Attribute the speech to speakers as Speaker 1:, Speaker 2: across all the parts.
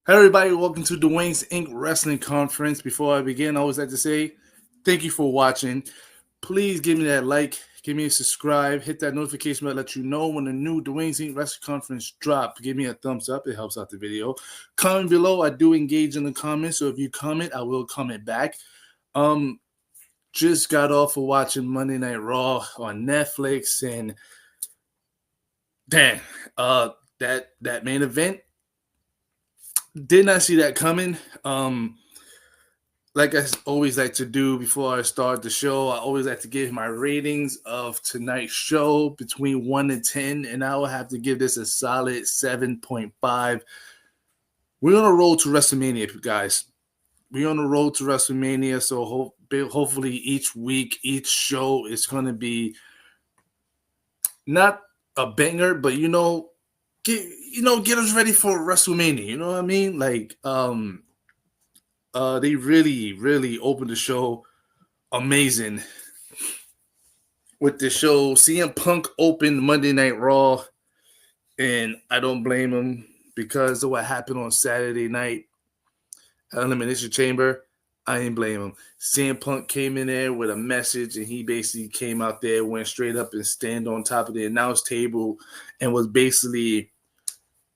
Speaker 1: Hey everybody, welcome to Dwayne's Inc. Wrestling Conference. Before I begin, I always like to say thank you for watching. Please give me that like, give me a subscribe, hit that notification bell, let you know when the new Dwayne's Inc. Wrestling Conference drop. Give me a thumbs up, it helps out the video. Comment below, I do engage in the comments, so if you comment, I will comment back. Just got off of watching Monday Night Raw on Netflix, and damn, that main event, did not see that coming. Like I always like to do before I start the show, I always like to give my ratings of tonight's show between 1 and 10, and I will have to give this a solid 7.5. We're on a road to WrestleMania, guys. We're on the road to WrestleMania, so hopefully each week, each show is going to be not a banger, but get us ready for WrestleMania. You know what I mean? Like, they really opened the show amazing with the show. CM Punk opened Monday Night Raw, and I don't blame him because of what happened on Saturday night at Elimination Chamber. I ain't blame him. CM Punk came in there with a message, and he basically came out there, went straight up and stand on top of the announce table, and was basically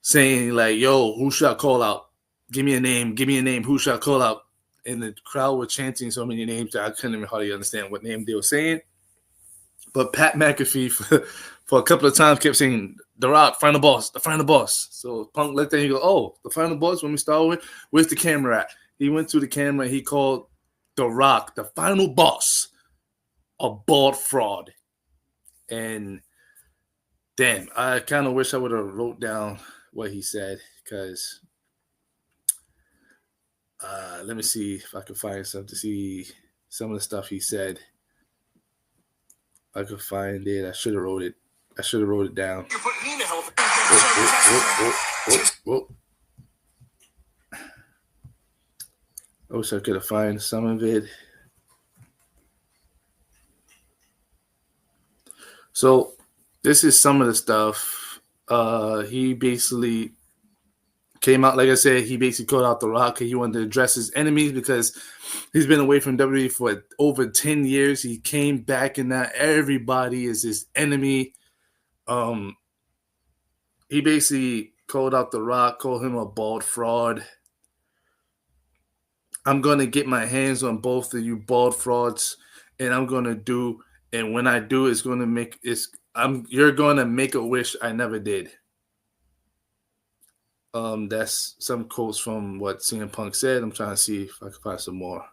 Speaker 1: saying like, "Yo, who should I call out? Give me a name. Give me a name. Who should I call out?" And the crowd were chanting so many names that I couldn't even hardly understand what name they were saying. But Pat McAfee, for a couple of times, kept saying, "The Rock, final boss, the final boss." So Punk let that, he go, "Oh, the final boss, when we start with, where's the camera at?" He went to the camera and he called The Rock, the final boss, a bald fraud. And damn, I kind of wish I would have wrote down what he said, because let me see if I can find some to see some of the stuff he said. I could find it. I should have wrote it. I should have wrote it down. Whoa. I wish I could have found some of it. So this is some of the stuff. He basically came out, like I said, he basically called out The Rock. He wanted to address his enemies because he's been away from WWE for over 10 years. He came back, and now everybody is his enemy. He basically called out The Rock, called him a bald fraud. I'm going to get my hands on both of you bald frauds, and I'm going to do, and when I do, it's going to make, you're going to make a wish I never did. That's some quotes from what CM Punk said. I'm trying to see if I can find some more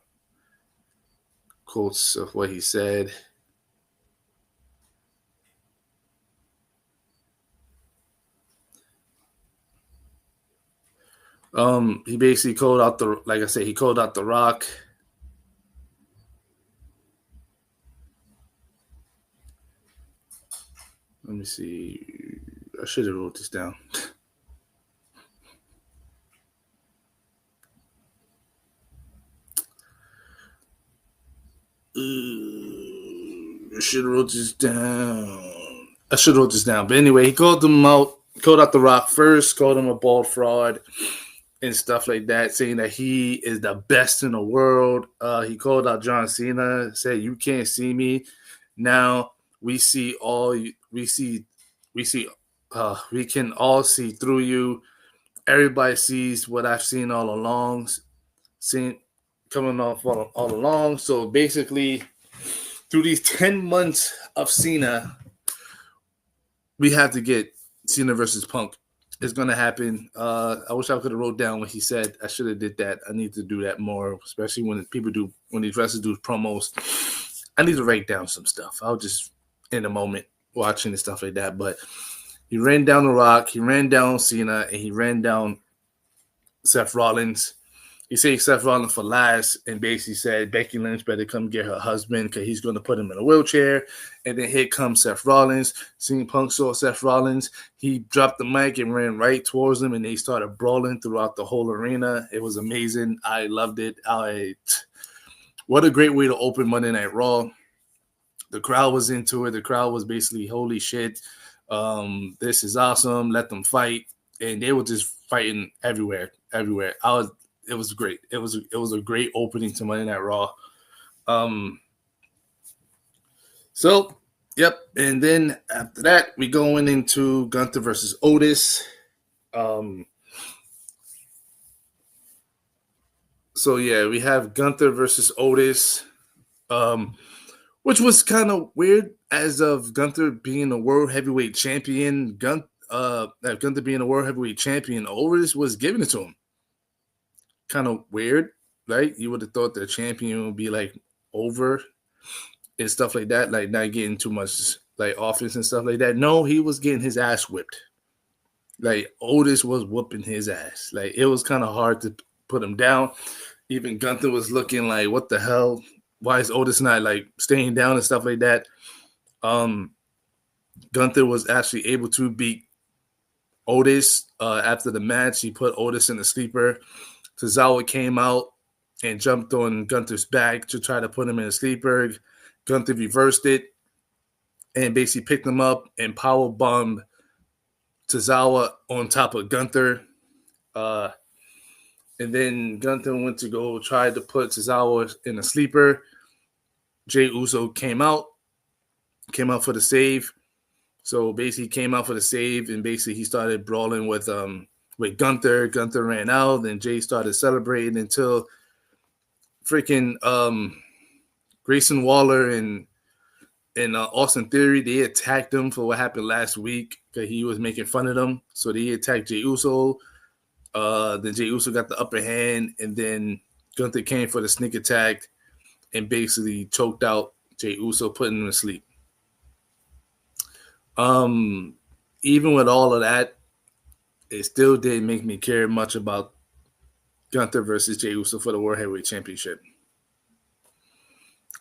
Speaker 1: quotes of what he said. He basically called out like I said, he called out The Rock. Let me see. I should have wrote this down. I should have wrote this down. But anyway, he called him out, called out The Rock first, called him a bald fraud and stuff like that, saying that he is the best in the world. He called out John Cena, said, "You can't see me. Now we can all see through you. Everybody sees what I've seen all along, coming off all along." So basically, through these 10 months of Cena, we have to get Cena versus Punk. It's going to happen. I wish I could have wrote down what he said. I should have did that. I need to do that more, especially when these wrestlers do promos. I need to write down some stuff. I'll just, in a moment, watching and stuff like that. But he ran down The Rock, he ran down Cena, and he ran down Seth Rollins. He saved Seth Rollins for last and basically said Becky Lynch better come get her husband because he's going to put him in a wheelchair. And then here comes Seth Rollins. CM Punk saw Seth Rollins. He dropped the mic and ran right towards him, and they started brawling throughout the whole arena. It was amazing. I loved it. What a great way to open Monday Night Raw. The crowd was into it. The crowd was basically, holy shit, this is awesome. Let them fight. And they were just fighting everywhere. everywhere. It was great. It was a great opening to Monday Night Raw. So, yep. And then after that, we going into Gunther versus Otis. So yeah, we have Gunther versus Otis, which was kind of weird as of Gunther being a world heavyweight champion. Gunther being a world heavyweight champion, Otis was giving it to him. Kind of weird, right? You would have thought the champion would be like over and stuff like that, like not getting too much like offense and stuff like that. No, he was getting his ass whipped. Like Otis was whooping his ass. Like it was kind of hard to put him down. Even Gunther was looking like, what the hell? Why is Otis not like staying down and stuff like that? Gunther was actually able to beat Otis after the match. He put Otis in the sleeper. Tozawa came out and jumped on Gunther's back to try to put him in a sleeper. Gunther reversed it and basically picked him up and power bombed Tozawa on top of Gunther. And then Gunther went to go try to put Tozawa in a sleeper. Jey Uso came out for the save. So basically came out for the save, and basically he started brawling with Gunther. Gunther ran out, and Jey started celebrating until freaking Grayson Waller and Austin Theory, they attacked him for what happened last week because he was making fun of them. So they attacked Jey Uso. Then Jey Uso got the upper hand, and then Gunther came for the sneak attack and basically choked out Jey Uso, putting him to sleep. Even with all of that, it still didn't make me care much about Gunther versus Jey Uso for the World Heavyweight Championship.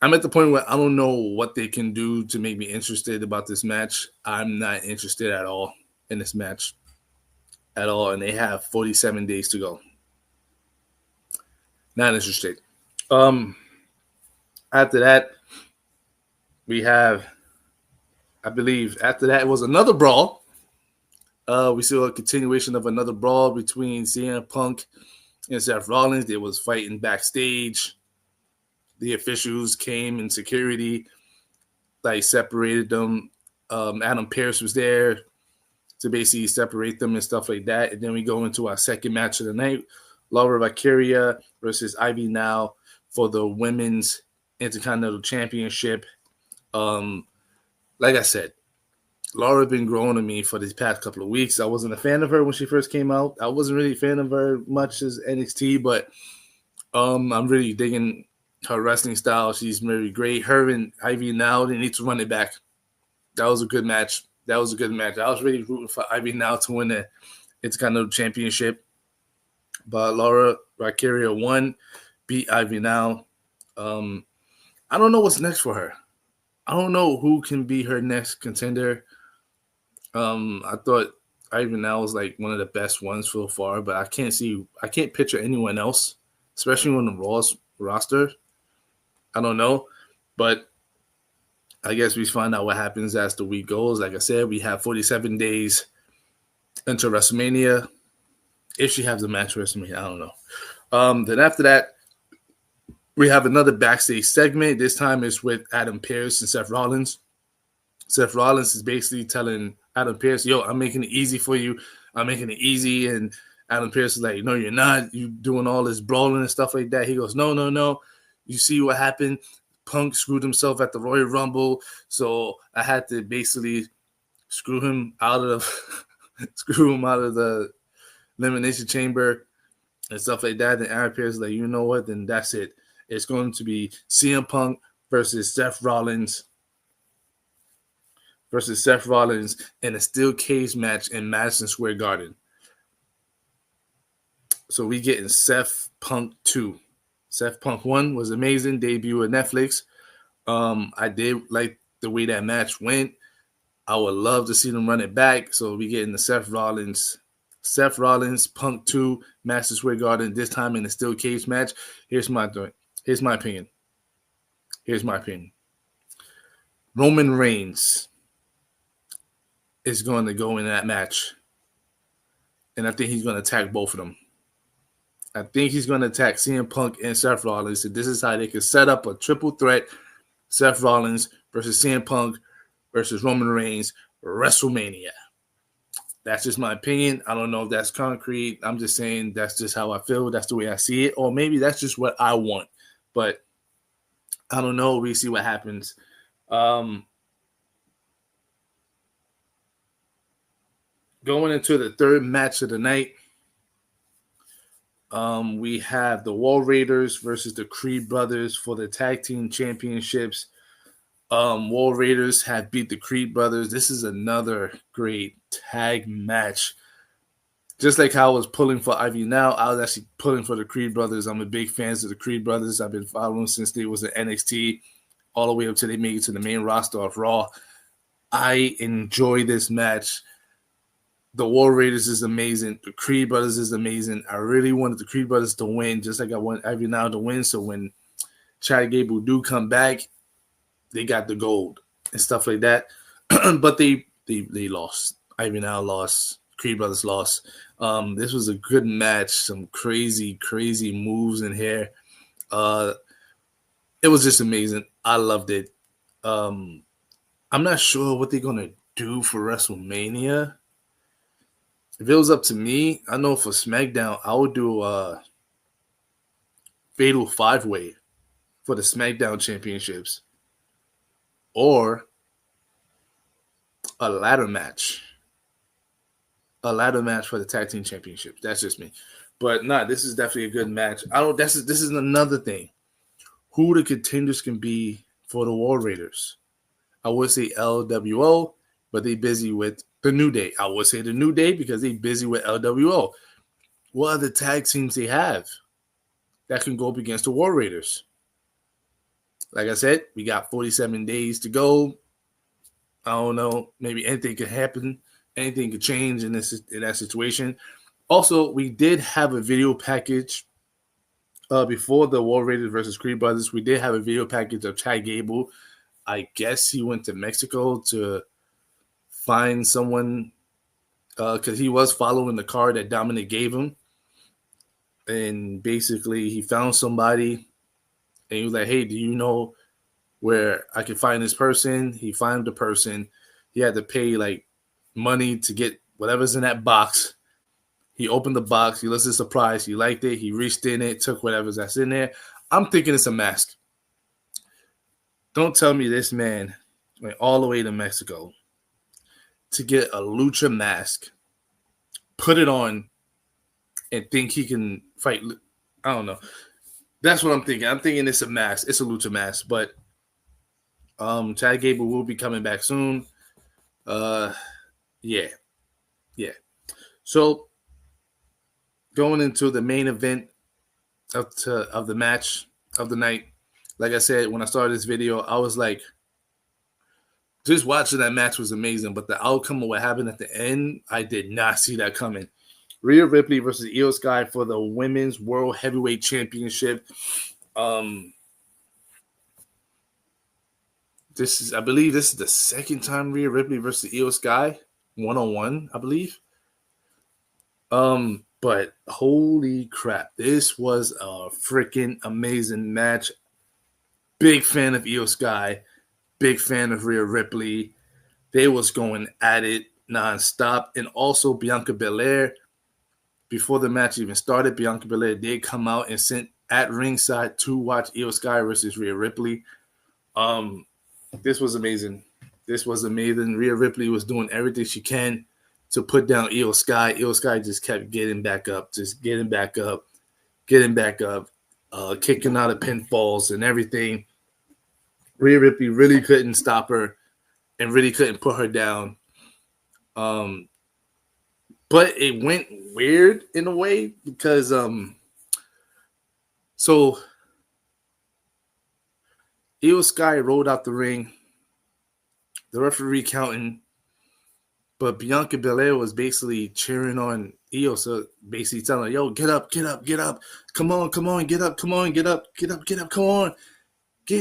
Speaker 1: I'm at the point where I don't know what they can do to make me interested about this match. I'm not interested at all in this match at all, and they have 47 days to go. Not interested. After that, we have, I believe, after that was another brawl. We saw a continuation of another brawl between CM Punk and Seth Rollins. They was fighting backstage. The officials came in security, like separated them. Adam Pearce was there to basically separate them and stuff like that. And then we go into our second match of the night, Laura Valkyria versus Ivy Now for the Women's Intercontinental Championship. Like I said, Laura been growing on me for these past couple of weeks. I wasn't a fan of her when she first came out. I wasn't really a fan of her much as NXT, but I'm really digging her wrestling style. She's very great. Her and Ivy Now, they need to run it back. That was a good match. I was really rooting for Ivy Now to win the Intercontinental Championship. But Laura Valkyria won, beat Ivy Now. I don't know what's next for her. I don't know who can be her next contender. I thought Ivy Now was like one of the best ones so far, but I can't picture anyone else, especially on the Raw's roster. I don't know, but I guess we find out what happens as the week goes. Like I said, we have 47 days until WrestleMania. If she has a match for WrestleMania, I don't know. Then after that, we have another backstage segment. This time it's with Adam Pearce and Seth Rollins. Seth Rollins is basically telling Adam Pearce, yo, I'm making it easy for you. I'm making it easy. And Adam Pearce is like, no, you're not. You doing all this brawling and stuff like that. He goes, no. You see what happened? Punk screwed himself at the Royal Rumble. So I had to basically screw him out of the Elimination Chamber and stuff like that. And Adam Pearce is like, you know what? Then that's it. It's going to be CM Punk versus Seth Rollins in a steel cage match in Madison Square Garden. So we getting Seth Punk 2. Seth Punk 1 was amazing. Debut at Netflix. I did like the way that match went. I would love to see them run it back. So we getting the Seth Rollins Punk 2 Madison Square Garden, this time in a steel cage match. Here's my opinion. Roman Reigns is going to go in that match, and I think he's going to attack both of them. I think he's going to attack CM Punk and Seth Rollins. And this is how they can set up a triple threat: Seth Rollins versus CM Punk versus Roman Reigns, WrestleMania. That's just my opinion. I don't know if that's concrete. I'm just saying that's just how I feel. That's the way I see it. Or maybe that's just what I want. But I don't know. We see what happens. Going into the third match of the night, we have the War Raiders versus the Creed Brothers for the Tag Team Championships. War Raiders have beat the Creed Brothers. This is another great tag match. Just like how I was pulling for Ivy Now, I was actually pulling for the Creed Brothers. I'm a big fan of the Creed Brothers. I've been following since they was in NXT, all the way up to they made it to the main roster of Raw. I enjoy this match. The War Raiders is amazing. The Creed Brothers is amazing. I really wanted the Creed Brothers to win, just like I want Ivy Now to win. So when Chad Gable do come back, they got the gold and stuff like that. But they lost. Ivy Now lost. Creed Brothers lost. This was a good match. Some crazy, crazy moves in here. It was just amazing. I loved it. I'm not sure what they're gonna do for WrestleMania. If it was up to me, I know for SmackDown, I would do a Fatal 5-Way for the SmackDown Championships, or a ladder match. A ladder match for the Tag Team Championships. That's just me. But this is definitely a good match. This is another thing. Who the contenders can be for the War Raiders? I would say LWO, but they busy with the New Day. I would say the New Day because they busy with LWO. What other tag teams they have that can go up against the War Raiders? Like I said, we got 47 days to go. I don't know. Maybe anything could happen. Anything could change in that situation. Also, we did have a video package before the War Raiders versus Creed Brothers. We did have a video package of Chad Gable. I guess he went to Mexico to find someone because he was following the card that Dominic gave him. And basically, he found somebody and he was like, hey, do you know where I can find this person? He found the person. He had to pay like money to get whatever's in that box. He opened the box. He was surprised. He liked it. He reached in it, took whatever's that's in there. I'm thinking it's a mask. Don't tell me this man went all the way to Mexico to get a lucha mask, put it on, and think he can fight. I don't know. That's what I'm thinking. I'm thinking it's a mask. It's a lucha mask. But Chad Gable will be coming back soon. Yeah. So going into the main event of the match of the night, like I said, when I started this video, I was like, just watching that match was amazing, but the outcome of what happened at the end, I did not see that coming. Rhea Ripley versus Io Sky for the Women's World Heavyweight Championship. I believe this is the second time Rhea Ripley versus Io Sky, 1-on-1, I believe. But holy crap, this was a freaking amazing match. Big fan of Io Sky, big fan of Rhea Ripley. They was going at it nonstop. And also Bianca Belair, before the match even started, Bianca Belair did come out and sent at ringside to watch Io Sky versus Rhea Ripley. This was amazing. Rhea Ripley was doing everything she can to put down Io Sky. Io Sky just kept getting back up, kicking out of pinfalls and everything. Rhea Ripley really couldn't stop her and really couldn't put her down. But it went weird in a way because so Io Sky rolled out the ring, the referee counting, but Bianca Belair was basically cheering on Io, so basically telling her, yo, get up, come on, get up, come on, come on, come on, get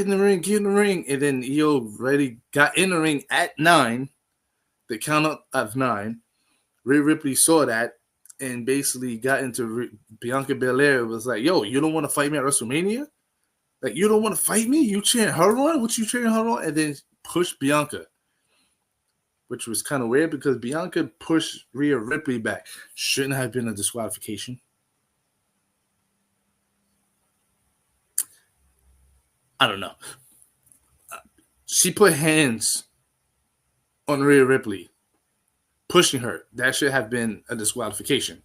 Speaker 1: in the ring. And then Io already got in the ring at 9, the count of 9. Rhea Ripley saw that and basically got into Bianca Belair. Was like, yo, you don't want to fight me at WrestleMania? Like, you don't want to fight me? You cheering her on? What you cheering her on? And then push Bianca, which was kind of weird because Bianca pushed Rhea Ripley back. Shouldn't have been a disqualification. I don't know. She put hands on Rhea Ripley, pushing her. That should have been a disqualification.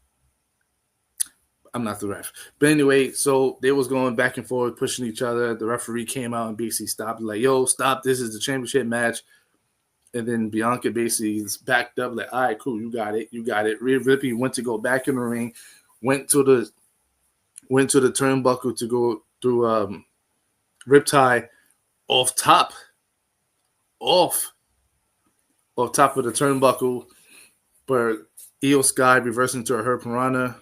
Speaker 1: I'm not the ref. But anyway, so they was going back and forth, pushing each other. The referee came out and basically stopped. Like, yo, stop. This is the championship match. And then Bianca basically is backed up. Like, all right, cool. You got it. You got it. Rhea Ripley went to go back in the ring, went to the turnbuckle to go through Riptide off top of the turnbuckle, but Io Sky reversed into her Piranha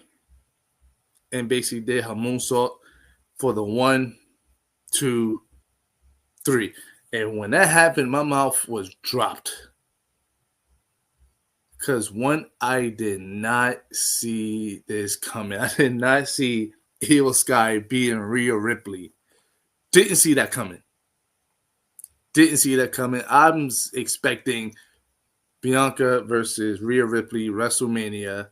Speaker 1: and basically did her moonsault for the 1, 2, 3. And when that happened, my mouth was dropped. Because one, I did not see this coming. I did not see Io Sky beating Rhea Ripley. Didn't see that coming. I'm expecting Bianca versus Rhea Ripley WrestleMania.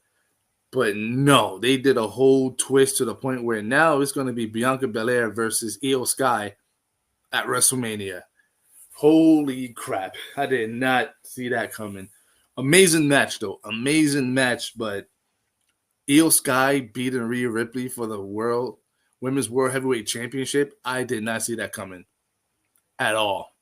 Speaker 1: But no, they did a whole twist to the point where now it's going to be Bianca Belair versus Io Sky at WrestleMania. Holy crap. I did not see that coming. Amazing match, though. Amazing match, but Io Sky beating Rhea Ripley for the Women's World Heavyweight Championship, I did not see that coming at all.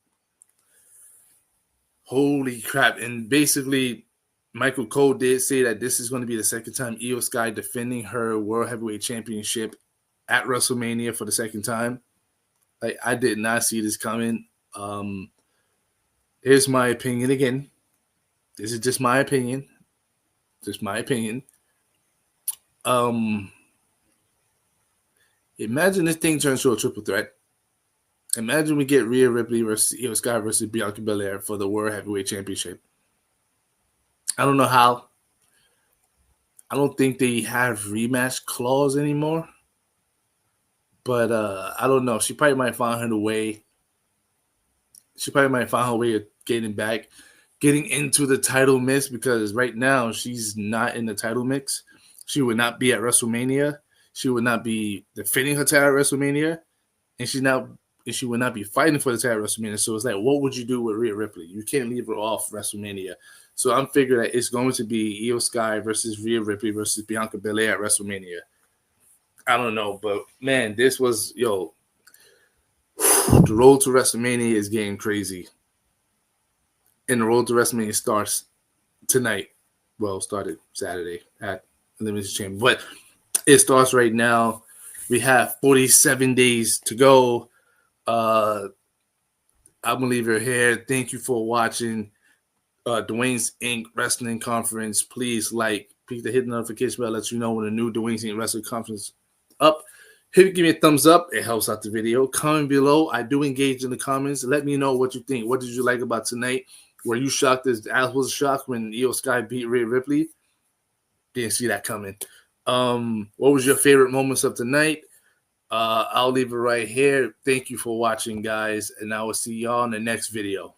Speaker 1: Holy crap. And basically, Michael Cole did say that this is going to be the second time Io Sky defending her World Heavyweight Championship at WrestleMania for the second time. Like, I did not see this coming. Here's my opinion again. This is just my opinion. Imagine this thing turns to a triple threat. Imagine we get Rhea Ripley versus Io Sky versus Bianca Belair for the World Heavyweight Championship. I don't know how. I don't think they have rematch clause anymore. But I don't know. She probably might find her way. Of getting into the title mix, because right now she's not in the title mix. She would not be at WrestleMania. She would not be defending her title at WrestleMania, and she would not be fighting for the title at WrestleMania. So it's like, what would you do with Rhea Ripley? You can't leave her off WrestleMania. So I'm figuring that it's going to be Io Sky versus Rhea Ripley versus Bianca Belair at WrestleMania. I don't know, but man, this was, the road to WrestleMania is getting crazy. And the road to WrestleMania starts tonight. Well, started Saturday at Elimination Chamber, but it starts right now. We have 47 days to go. I'm gonna leave it here. Thank you for watching Dwayne's Inc. Wrestling Conference. Please hit the notification bell, let you know when the new Dwayne's Inc. Wrestling Conference up. Give me a thumbs up. It helps out the video. Comment below. I do engage in the comments. Let me know what you think. What did you like about tonight? Were you shocked as I was shocked when Io Sky beat Rhea Ripley? Didn't see that coming. What was your favorite moments of tonight? I'll leave it right here. Thank you for watching, guys, and I will see y'all in the next video.